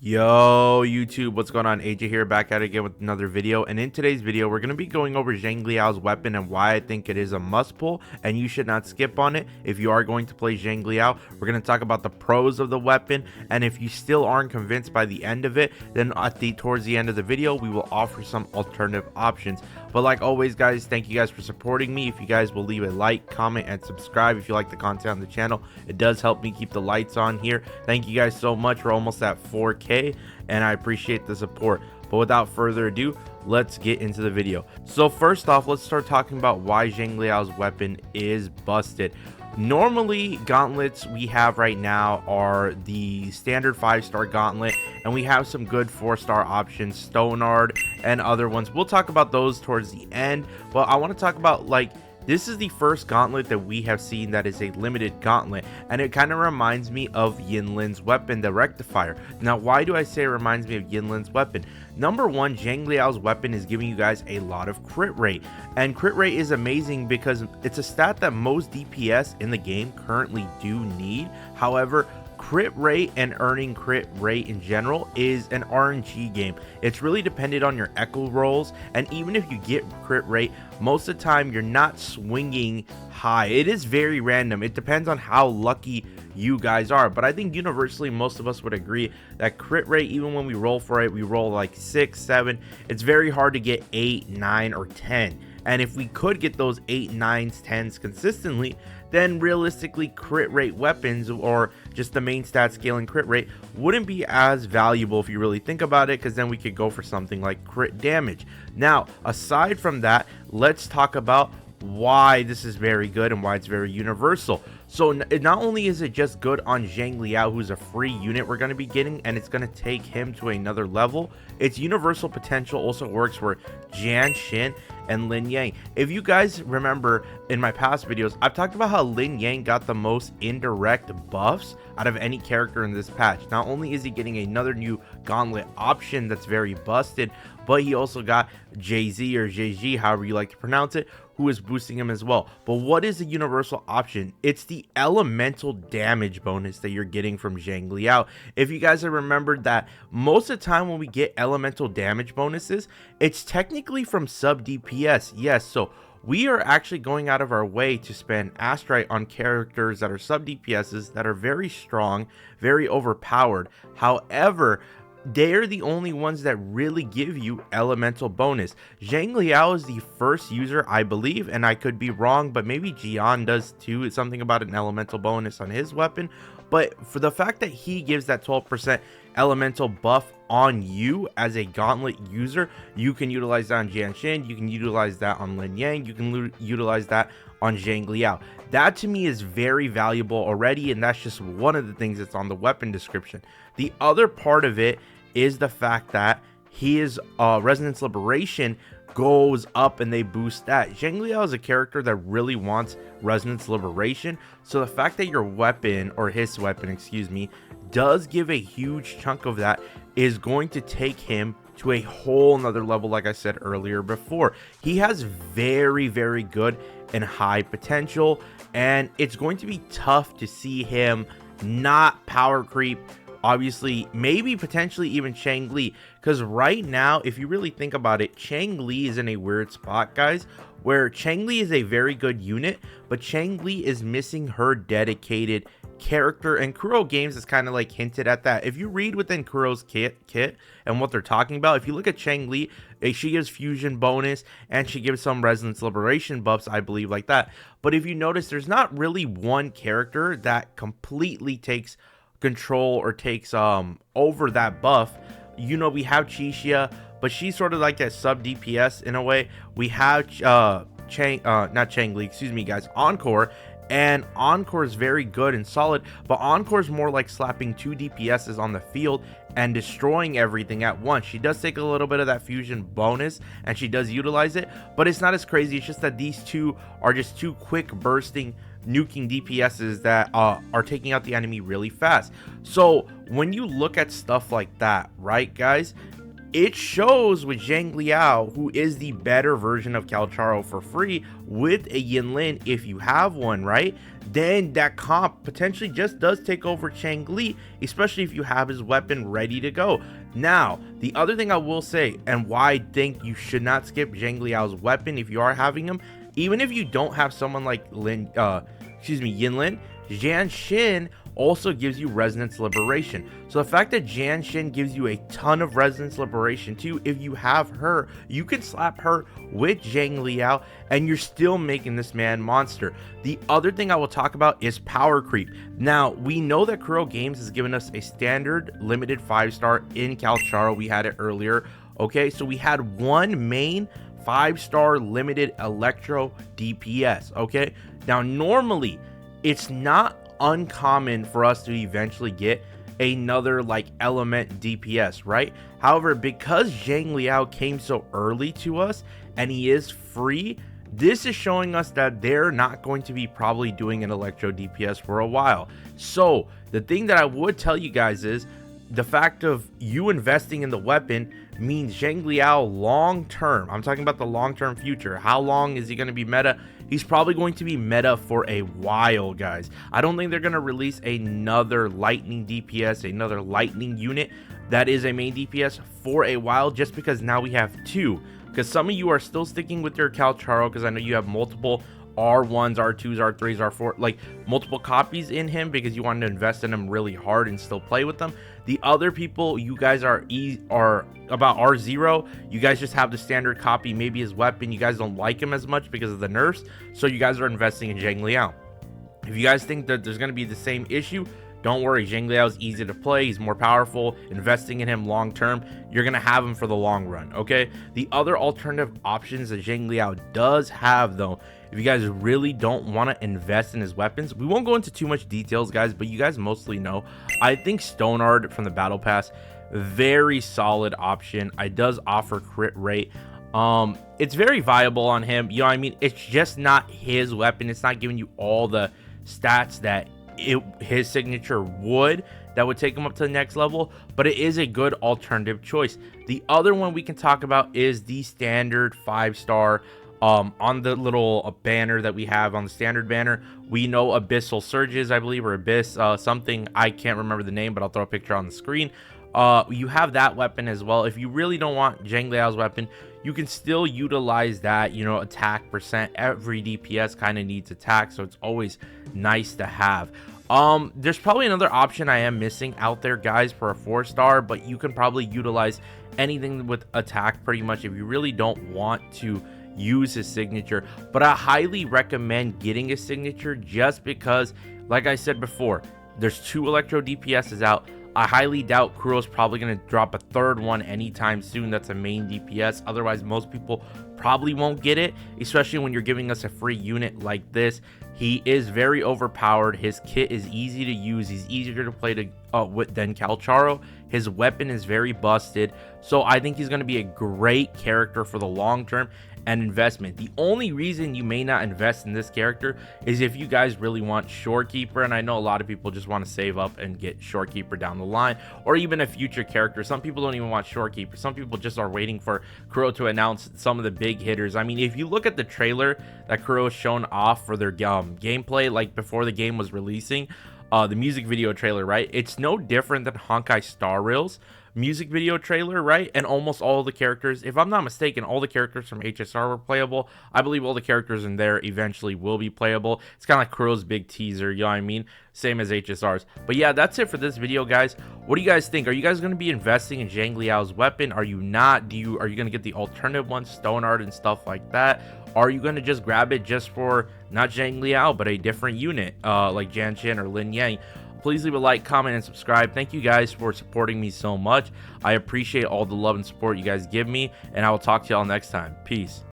Yo YouTube, what's going on? AJ here, back at it again with another video. And in today's video we're going to be going over Xiangliyao's weapon and why I think it is a must pull and you should not skip on it if you are going to play Xiangliyao. We're going to talk about the pros of the weapon, and if you still aren't convinced by the end of it, then towards the end of the video we will offer some alternative options. But like always guys, thank you guys for supporting me. If you guys will leave a like, comment, and subscribe if you like the content on the channel, it does help me keep the lights on here. Thank you guys so much. We're almost at 4K and I appreciate the support. But without further ado, let's get into the video. So first off, let's start talking about why Xiangliyao's weapon is busted. Normally, gauntlets we have right now are the standard 5-star gauntlet, and we have some good 4-star options, Stonard and other ones. We'll talk about those towards the end, but I want to talk about, like, this is the first gauntlet that we have seen that is a limited gauntlet, and it kind of reminds me of Yinlin's weapon, the Rectifier. Now, why do I say it reminds me of Yinlin's weapon? Number one, Xiangliyao's weapon is giving you guys a lot of crit rate, and crit rate is amazing because it's a stat that most DPS in the game currently do need. However, crit rate and earning crit rate in general is an RNG game. It's really dependent on your echo rolls, and even if you get crit rate, most of the time you're not swinging high. It is very random. It depends on how lucky you guys are, but I think universally most of us would agree that crit rate, even when we roll for it, we roll like 6, 7. It's very hard to get 8, 9, or 10. And if we could get those 8, 9s, 10s consistently, then realistically crit rate weapons, or just the main stat scaling crit rate, wouldn't be as valuable if you really think about it, because then we could go for something like crit damage. Now, aside from that, let's talk about why this is very good and why it's very universal. So not only is it just good on Xiangliyao, who's a free unit we're going to be getting, and it's going to take him to another level, its universal potential also works for Jian Xin and Lin Yang. If you guys remember in my past videos, I've talked about how Lin Yang got the most indirect buffs out of any character in this patch. Not only is he getting another new gauntlet option that's very busted, but he also got Jay-Z or JG, however you like to pronounce it, who is boosting him as well. But what is the universal option? It's the elemental damage bonus that you're getting from Xiangliyao. If you guys have remembered that most of the time when we get elemental damage bonuses, it's technically from sub DPS. Yes, so we are actually going out of our way to spend Astrite on characters that are sub DPSs that are very strong, very overpowered. However, they're the only ones that really give you elemental bonus. Xiangliyao is the first user, I believe, and I could be wrong, but maybe Jian does too. It's something about an elemental bonus on his weapon. But for the fact that he gives that 12% elemental buff on you as a gauntlet user, you can utilize that on Jian Xin, you can utilize that on Lin Yang, you can utilize that on Xiangliyao. That to me is very valuable already, and that's just one of the things that's on the weapon description. The other part of it is the fact that his Resonance Liberation goes up and they boost that. Xiangliyao is a character that really wants Resonance Liberation, so the fact that your weapon, or his weapon, excuse me, does give a huge chunk of that is going to take him to a whole nother level. Like I said earlier before, he has very, very good and high potential, and it's going to be tough to see him not power creep. Obviously, maybe potentially even Xiangli, because right now, if you really think about it, Xiangli is in a weird spot, guys, where Xiangli is a very good unit, but Xiangli is missing her dedicated character, and Kuro Games is kind of like hinted at that. If you read within Kuro's kit and what they're talking about, if you look at Xiangli, she gives fusion bonus and she gives some Resonance Liberation buffs, I believe, like that. But if you notice, there's not really one character that completely takes control or takes over that buff. You know, we have Chixia, but she's sort of like that sub DPS in a way. We have not Xiangli, excuse me guys, Encore, and Encore is very good and solid, but Encore is more like slapping 2 DPSs on the field and destroying everything at once. She does take a little bit of that fusion bonus and she does utilize it, but it's not as crazy. It's just that these two are just 2 quick bursting nuking DPSs that are taking out the enemy really fast. So when you look at stuff like that, right guys, it shows with Xiangliyao, who is the better version of Calcharo for free with a Yinlin if you have one, right? Then that comp potentially just does take over Changli, especially if you have his weapon ready to go. Now, the other thing I will say, and why I think you should not skip Xiangliao's weapon if you are having him, even if you don't have someone like Yinlin, Jian Xin also gives you resonance liberation. So the fact that Jian Xin gives you a ton of resonance liberation too, if you have her, you can slap her with Xiangliyao and you're still making this man monster. The other thing I will talk about is power creep. Now, we know that Kuro Games has given us a standard limited 5-star in Calcharo. We had it earlier. Okay, so we had one main 5-star limited electro DPS. Okay, now normally it's not uncommon for us to eventually get another like element DPS, right? However, because Xiangliyao came so early to us and he is free, this is showing us that they're not going to be probably doing an electro DPS for a while. So the thing that I would tell you guys is the fact of you investing in the weapon means Xiangliyao long term, I'm talking about the long term future, how long is he going to be meta? He's probably going to be meta for a while, guys. I don't think they're going to release another lightning DPS, another lightning unit that is a main DPS for a while, just because now we have two. Because some of you are still sticking with your Calcharo, because I know you have multiple R1s, R2s, R3s, R4, like multiple copies in him because you want to invest in him really hard and still play with them. The other people, you guys are about R0. You guys just have the standard copy, maybe his weapon. You guys don't like him as much because of the nerfs, so you guys are investing in Xiangliyao. If you guys think that there's going to be the same issue, don't worry. Xiangliyao is easy to play. He's more powerful. Investing in him long term, you're going to have him for the long run, okay? The other alternative options that Xiangliyao does have, though, if you guys really don't want to invest in his weapons, we won't go into too much details, guys, but you guys mostly know. I think Stoneard from the Battle Pass, very solid option. It does offer crit rate. It's very viable on him. You know what I mean? It's just not his weapon. It's not giving you all the stats that his signature would, that would take him up to the next level, but it is a good alternative choice. The other one we can talk about is the standard 5-star. On the little banner that we have on the standard banner, we know Abyssal Surges, I believe, or Abyss something. I can't remember the name, but I'll throw a picture on the screen. You have that weapon as well. If you really don't want Xiangliao's weapon, you can still utilize that, you know, attack percent. Every DPS kind of needs attack, so it's always nice to have. There's probably another option I am missing out there, guys, for a 4-star, but you can probably utilize anything with attack pretty much if you really don't want to use his signature. But I highly recommend getting his signature just because, like I said before, there's 2 electro DPSs out. I highly doubt Kuro's probably going to drop a third one anytime soon that's a main DPS. Otherwise, most people probably won't get it, especially when you're giving us a free unit like this. He is very overpowered. His kit is easy to use. He's easier to play than Calcharo. His weapon is very busted. So I think he's going to be a great character for the long term and investment. The only reason you may not invest in this character is if you guys really want Shorekeeper, and I know a lot of people just want to save up and get Shorekeeper down the line, or even a future character. Some people don't even want Shorekeeper. Some people just are waiting for Kuro to announce some of the big hitters. I mean, if you look at the trailer that Kuro has shown off for their gameplay, like before the game was releasing, the music video trailer, right? It's no different than Honkai Star Rail's music video trailer, right? And almost all the characters, if I'm not mistaken, all the characters from HSR were playable. I believe all the characters in there eventually will be playable. It's kind of like Kuro's big teaser, you know what I mean? Same as HSR's. But yeah, that's it for this video, guys. What do you guys think? Are you guys going to be investing in Xiangliao's weapon? Are you not? Are you going to get the alternative ones, Stone Art and stuff like that? Are you going to just grab it just for not Xiangliyao, but a different unit like Jian Xin or Lin Yang? Please leave a like, comment, and subscribe. Thank you guys for supporting me so much. I appreciate all the love and support you guys give me, and I will talk to y'all next time. Peace.